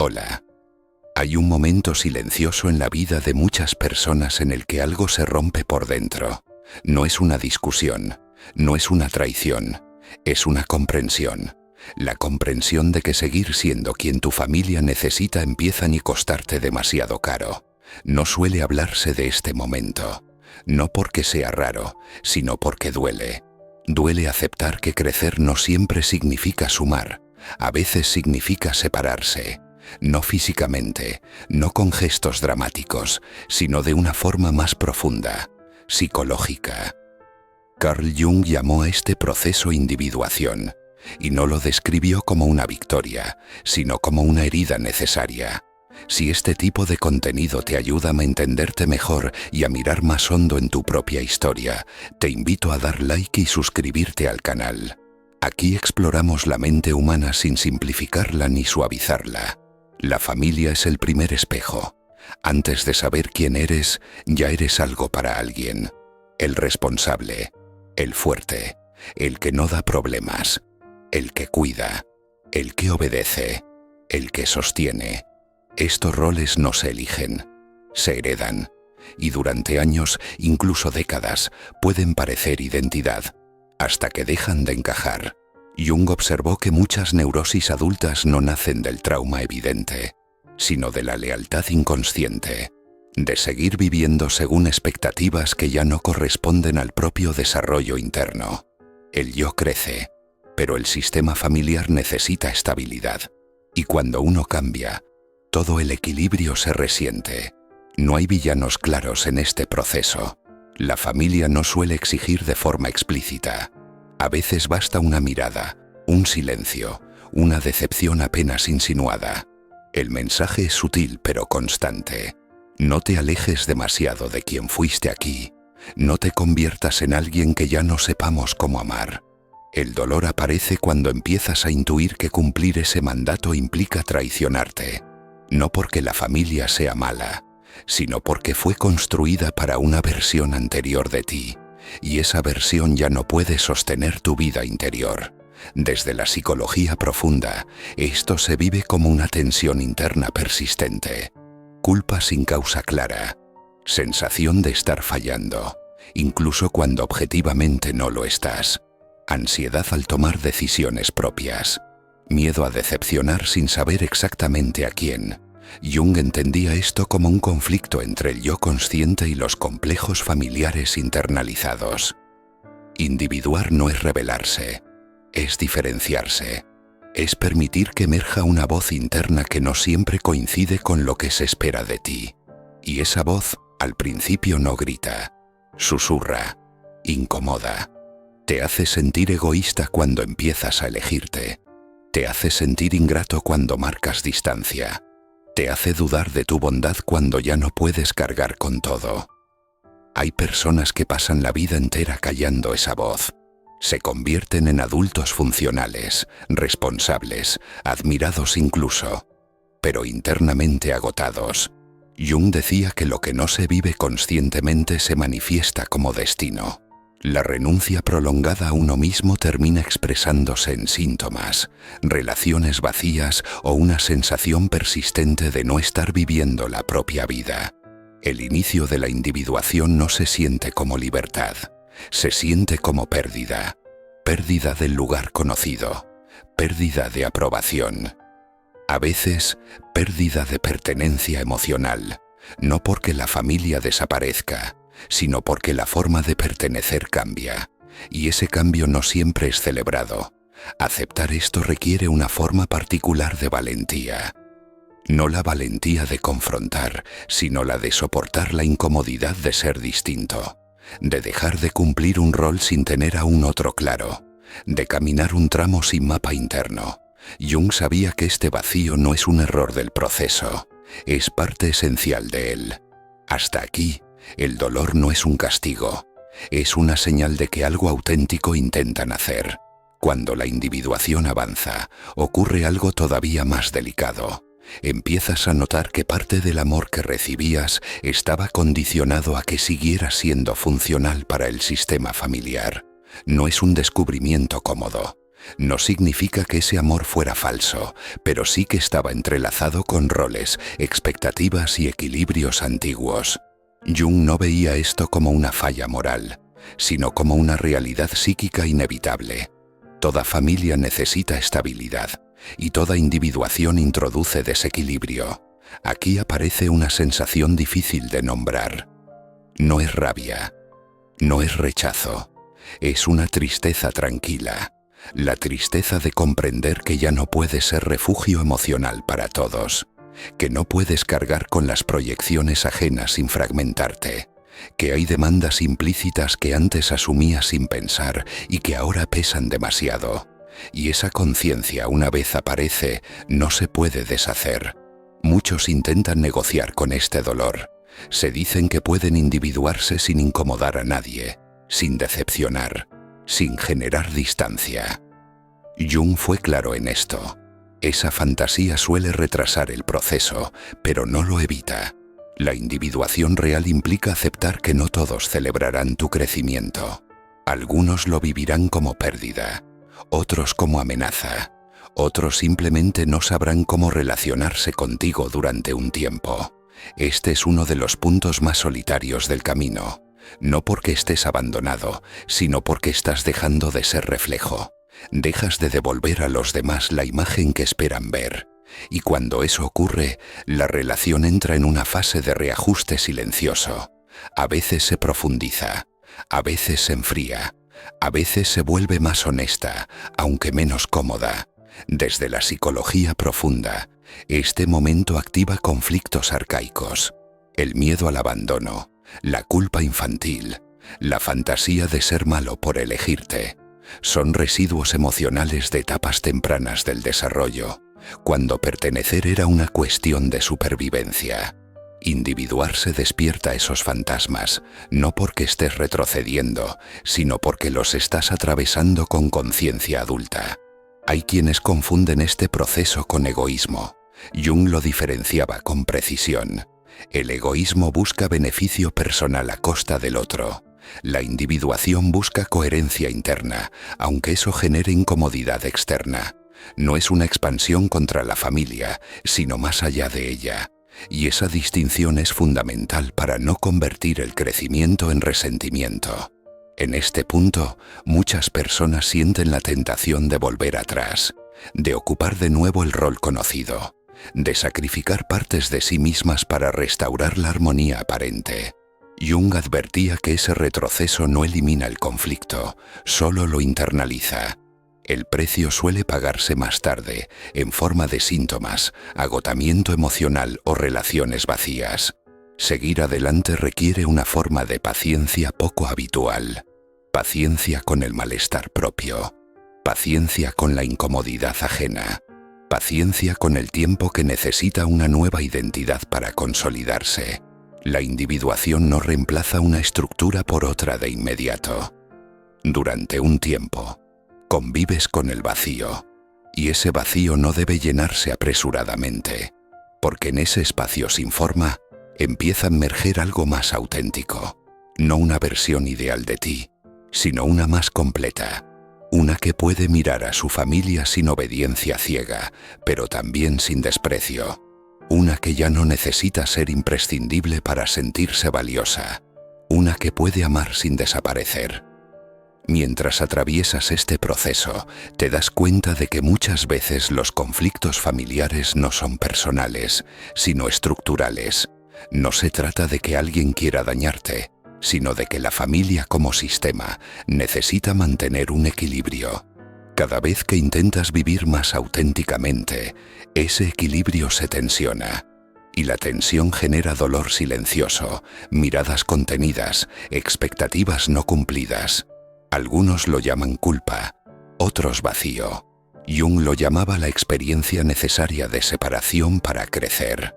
Hola. Hay un momento silencioso en la vida de muchas personas en el que algo se rompe por dentro. No es una discusión, no es una traición, es una comprensión. La comprensión de que seguir siendo quien tu familia necesita empieza a costarte demasiado caro. No suele hablarse de este momento. No porque sea raro, sino porque duele. Duele aceptar que crecer no siempre significa sumar. A veces significa separarse. No físicamente, no con gestos dramáticos, sino de una forma más profunda, psicológica. Carl Jung llamó a este proceso individuación, y no lo describió como una victoria, sino como una herida necesaria. Si este tipo de contenido te ayuda a entenderte mejor y a mirar más hondo en tu propia historia, te invito a dar like y suscribirte al canal. Aquí exploramos la mente humana sin simplificarla ni suavizarla. La familia es el primer espejo. Antes de saber quién eres, ya eres algo para alguien. El responsable, el fuerte, el que no da problemas, el que cuida, el que obedece, el que sostiene. Estos roles no se eligen, se heredan, y durante años, incluso décadas, pueden parecer identidad, hasta que dejan de encajar. Jung observó que muchas neurosis adultas no nacen del trauma evidente, sino de la lealtad inconsciente, de seguir viviendo según expectativas que ya no corresponden al propio desarrollo interno. El yo crece, pero el sistema familiar necesita estabilidad, y cuando uno cambia, todo el equilibrio se resiente. No hay villanos claros en este proceso. La familia no suele exigir de forma explícita. A veces basta una mirada, un silencio, una decepción apenas insinuada. El mensaje es sutil pero constante. No te alejes demasiado de quien fuiste aquí. No te conviertas en alguien que ya no sepamos cómo amar. El dolor aparece cuando empiezas a intuir que cumplir ese mandato implica traicionarte. No porque la familia sea mala, sino porque fue construida para una versión anterior de ti. Y esa versión ya no puede sostener tu vida interior. Desde la psicología profunda, esto se vive como una tensión interna persistente. Culpa sin causa clara. Sensación de estar fallando, incluso cuando objetivamente no lo estás. Ansiedad al tomar decisiones propias. Miedo a decepcionar sin saber exactamente a quién. Jung entendía esto como un conflicto entre el yo consciente y los complejos familiares internalizados. Individuar no es rebelarse, es diferenciarse, es permitir que emerja una voz interna que no siempre coincide con lo que se espera de ti. Y esa voz, al principio no grita, susurra, incomoda. Te hace sentir egoísta cuando empiezas a elegirte. Te hace sentir ingrato cuando marcas distancia. Te hace dudar de tu bondad cuando ya no puedes cargar con todo. Hay personas que pasan la vida entera callando esa voz. Se convierten en adultos funcionales, responsables, admirados incluso, pero internamente agotados. Jung decía que lo que no se vive conscientemente se manifiesta como destino. La renuncia prolongada a uno mismo termina expresándose en síntomas, relaciones vacías o una sensación persistente de no estar viviendo la propia vida. El inicio de la individuación no se siente como libertad, se siente como pérdida. Pérdida del lugar conocido, pérdida de aprobación. A veces, pérdida de pertenencia emocional, no porque la familia desaparezca, sino porque la forma de pertenecer cambia, y ese cambio no siempre es celebrado. Aceptar esto requiere una forma particular de valentía. No la valentía de confrontar, sino la de soportar la incomodidad de ser distinto, de dejar de cumplir un rol sin tener aún otro claro, de caminar un tramo sin mapa interno. Jung sabía que este vacío no es un error del proceso, es parte esencial de él. Hasta aquí, el dolor no es un castigo, es una señal de que algo auténtico intentan hacer. Cuando la individuación avanza, ocurre algo todavía más delicado. Empiezas a notar que parte del amor que recibías estaba condicionado a que siguiera siendo funcional para el sistema familiar. No es un descubrimiento cómodo, No significa que ese amor fuera falso, pero sí que estaba entrelazado con roles, expectativas y equilibrios antiguos. Jung no veía esto como una falla moral, sino como una realidad psíquica inevitable. Toda familia necesita estabilidad, y toda individuación introduce desequilibrio. Aquí aparece una sensación difícil de nombrar. No es rabia, no es rechazo, es una tristeza tranquila. La tristeza de comprender que ya no puedes ser refugio emocional para todos, que no puedes cargar con las proyecciones ajenas sin fragmentarte, que hay demandas implícitas que antes asumías sin pensar y que ahora pesan demasiado. Y esa conciencia, una vez aparece, no se puede deshacer. Muchos intentan negociar con este dolor. Se dicen que pueden individuarse sin incomodar a nadie, sin decepcionar, sin generar distancia. Jung fue claro en esto. Esa fantasía suele retrasar el proceso, pero no lo evita. La individuación real implica aceptar que no todos celebrarán tu crecimiento. Algunos lo vivirán como pérdida, otros como amenaza, otros simplemente no sabrán cómo relacionarse contigo durante un tiempo. Este es uno de los puntos más solitarios del camino. No porque estés abandonado, sino porque estás dejando de ser reflejo. Dejas de devolver a los demás la imagen que esperan ver. Y cuando eso ocurre, la relación entra en una fase de reajuste silencioso. A veces se profundiza, a veces se enfría, a veces se vuelve más honesta, aunque menos cómoda. Desde la psicología profunda, este momento activa conflictos arcaicos, el miedo al abandono, la culpa infantil, la fantasía de ser malo por elegirte. Son residuos emocionales de etapas tempranas del desarrollo, cuando pertenecer era una cuestión de supervivencia. Individuarse despierta esos fantasmas, no porque estés retrocediendo, sino porque los estás atravesando con conciencia adulta. Hay quienes confunden este proceso con egoísmo. Jung lo diferenciaba con precisión. El egoísmo busca beneficio personal a costa del otro. La individuación busca coherencia interna, aunque eso genere incomodidad externa. No es una expansión contra la familia, sino más allá de ella. Y esa distinción es fundamental para no convertir el crecimiento en resentimiento. En este punto, muchas personas sienten la tentación de volver atrás, de ocupar de nuevo el rol conocido, de sacrificar partes de sí mismas para restaurar la armonía aparente. Jung advertía que ese retroceso no elimina el conflicto, solo lo internaliza. El precio suele pagarse más tarde, en forma de síntomas, agotamiento emocional o relaciones vacías. Seguir adelante requiere una forma de paciencia poco habitual. Paciencia con el malestar propio. Paciencia con la incomodidad ajena. Paciencia con el tiempo que necesita una nueva identidad para consolidarse. La individuación no reemplaza una estructura por otra de inmediato. Durante un tiempo, convives con el vacío, y ese vacío no debe llenarse apresuradamente, porque en ese espacio sin forma empieza a emerger algo más auténtico, no una versión ideal de ti, sino una más completa, una que puede mirar a su familia sin obediencia ciega, pero también sin desprecio, una que ya no necesita ser imprescindible para sentirse valiosa, una que puede amar sin desaparecer. Mientras atraviesas este proceso, te das cuenta de que muchas veces los conflictos familiares no son personales, sino estructurales. No se trata de que alguien quiera dañarte, sino de que la familia como sistema necesita mantener un equilibrio. Cada vez que intentas vivir más auténticamente, ese equilibrio se tensiona. Y la tensión genera dolor silencioso, miradas contenidas, expectativas no cumplidas. Algunos lo llaman culpa, otros vacío. Jung lo llamaba la experiencia necesaria de separación para crecer.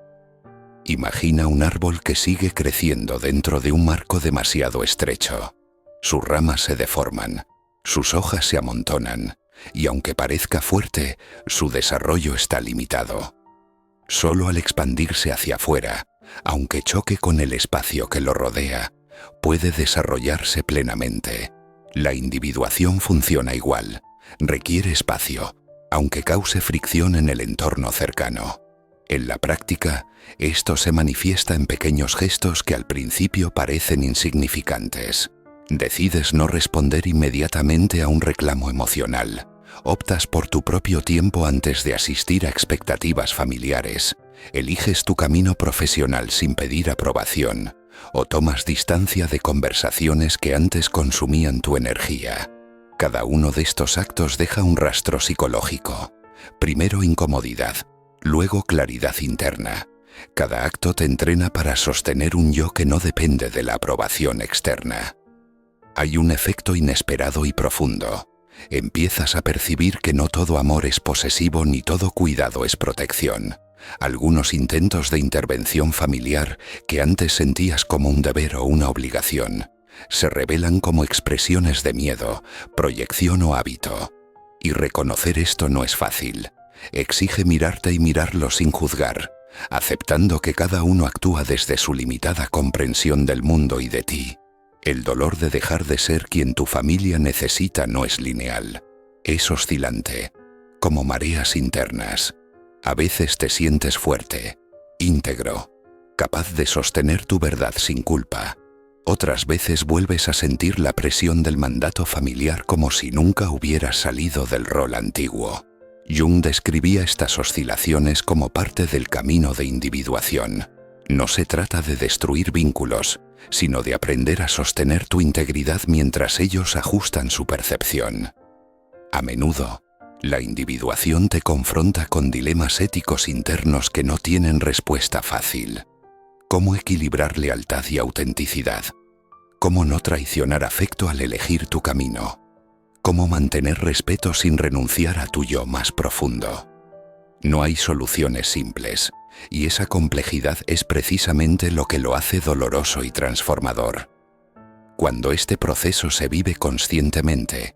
Imagina un árbol que sigue creciendo dentro de un marco demasiado estrecho. Sus ramas se deforman, sus hojas se amontonan, y aunque parezca fuerte, su desarrollo está limitado. Solo al expandirse hacia afuera, aunque choque con el espacio que lo rodea, puede desarrollarse plenamente. La individuación funciona igual. Requiere espacio, aunque cause fricción en el entorno cercano. En la práctica, esto se manifiesta en pequeños gestos que al principio parecen insignificantes. Decides no responder inmediatamente a un reclamo emocional. Optas por tu propio tiempo antes de asistir a expectativas familiares. Eliges tu camino profesional sin pedir aprobación. O tomas distancia de conversaciones que antes consumían tu energía. Cada uno de estos actos deja un rastro psicológico. Primero incomodidad, luego claridad interna. Cada acto te entrena para sostener un yo que no depende de la aprobación externa. Hay un efecto inesperado y profundo. Empiezas a percibir que no todo amor es posesivo ni todo cuidado es protección. Algunos intentos de intervención familiar que antes sentías como un deber o una obligación, se revelan como expresiones de miedo, proyección o hábito. Y reconocer esto no es fácil. Exige mirarte y mirarlo sin juzgar, aceptando que cada uno actúa desde su limitada comprensión del mundo y de ti. El dolor de dejar de ser quien tu familia necesita no es lineal. Es oscilante, como mareas internas. A veces te sientes fuerte, íntegro, capaz de sostener tu verdad sin culpa. Otras veces vuelves a sentir la presión del mandato familiar como si nunca hubieras salido del rol antiguo. Jung describía estas oscilaciones como parte del camino de individuación. No se trata de destruir vínculos, sino de aprender a sostener tu integridad mientras ellos ajustan su percepción. A menudo, la individuación te confronta con dilemas éticos internos que no tienen respuesta fácil. ¿Cómo equilibrar lealtad y autenticidad? ¿Cómo no traicionar afecto al elegir tu camino? ¿Cómo mantener respeto sin renunciar a tu yo más profundo? No hay soluciones simples, y esa complejidad es precisamente lo que lo hace doloroso y transformador. Cuando este proceso se vive conscientemente,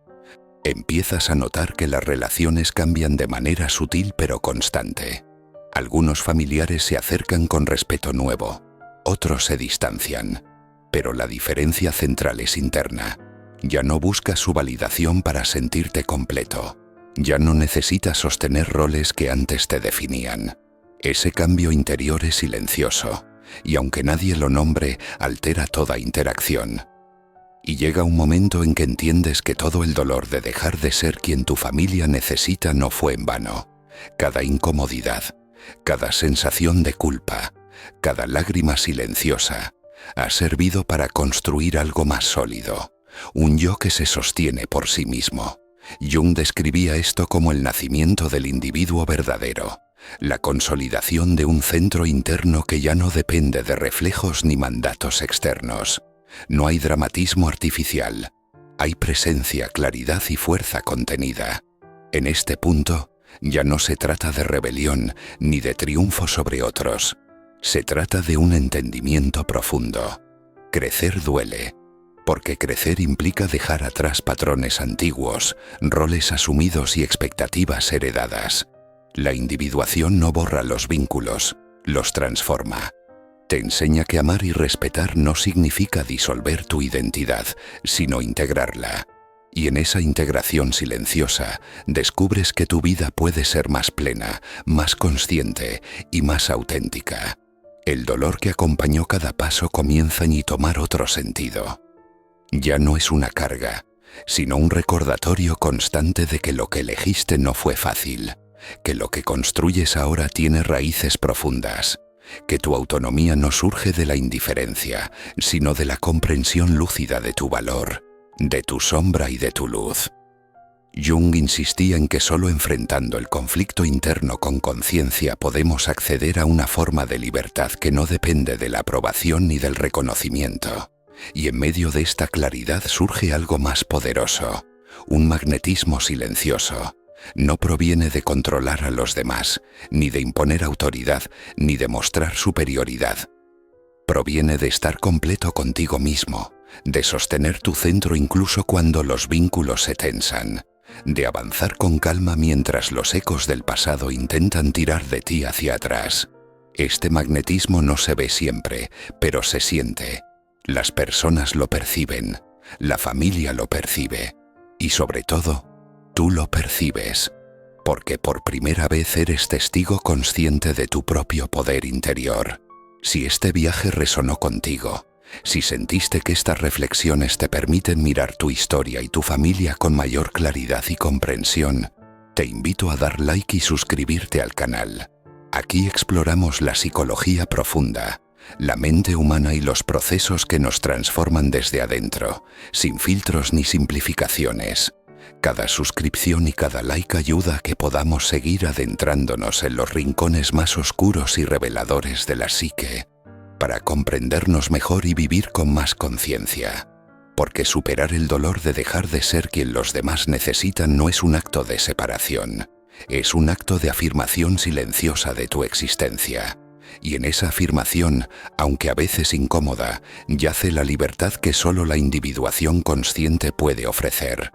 empiezas a notar que las relaciones cambian de manera sutil pero constante. Algunos familiares se acercan con respeto nuevo, otros se distancian, pero la diferencia central es interna. Ya no buscas su validación para sentirte completo. Ya no necesitas sostener roles que antes te definían. Ese cambio interior es silencioso, y aunque nadie lo nombre, altera toda interacción. Y llega un momento en que entiendes que todo el dolor de dejar de ser quien tu familia necesita no fue en vano. Cada incomodidad, cada sensación de culpa, cada lágrima silenciosa, ha servido para construir algo más sólido, un yo que se sostiene por sí mismo. Jung describía esto como el nacimiento del individuo verdadero, la consolidación de un centro interno que ya no depende de reflejos ni mandatos externos. No hay dramatismo artificial, hay presencia, claridad y fuerza contenida. En este punto, ya no se trata de rebelión ni de triunfo sobre otros. Se trata de un entendimiento profundo. Crecer duele, porque crecer implica dejar atrás patrones antiguos, roles asumidos y expectativas heredadas. La individuación no borra los vínculos, los transforma. Te enseña que amar y respetar no significa disolver tu identidad, sino integrarla. Y en esa integración silenciosa, descubres que tu vida puede ser más plena, más consciente y más auténtica. El dolor que acompañó cada paso comienza a tomar otro sentido. Ya no es una carga, sino un recordatorio constante de que lo que elegiste no fue fácil, que lo que construyes ahora tiene raíces profundas, que tu autonomía no surge de la indiferencia, sino de la comprensión lúcida de tu valor, de tu sombra y de tu luz. Jung insistía en que solo enfrentando el conflicto interno con conciencia podemos acceder a una forma de libertad que no depende de la aprobación ni del reconocimiento. Y en medio de esta claridad surge algo más poderoso, un magnetismo silencioso. No proviene de controlar a los demás, ni de imponer autoridad, ni de mostrar superioridad. Proviene de estar completo contigo mismo, de sostener tu centro incluso cuando los vínculos se tensan, de avanzar con calma mientras los ecos del pasado intentan tirar de ti hacia atrás. Este magnetismo no se ve siempre, pero se siente. Las personas lo perciben, la familia lo percibe, y sobre todo, Tú lo percibes, porque por primera vez eres testigo consciente de tu propio poder interior. Si este viaje resonó contigo, si sentiste que estas reflexiones te permiten mirar tu historia y tu familia con mayor claridad y comprensión, te invito a dar like y suscribirte al canal. Aquí exploramos la psicología profunda, la mente humana y los procesos que nos transforman desde adentro, sin filtros ni simplificaciones. Cada suscripción y cada like ayuda a que podamos seguir adentrándonos en los rincones más oscuros y reveladores de la psique, para comprendernos mejor y vivir con más conciencia. Porque superar el dolor de dejar de ser quien los demás necesitan no es un acto de separación, es un acto de afirmación silenciosa de tu existencia. Y en esa afirmación, aunque a veces incómoda, yace la libertad que solo la individuación consciente puede ofrecer.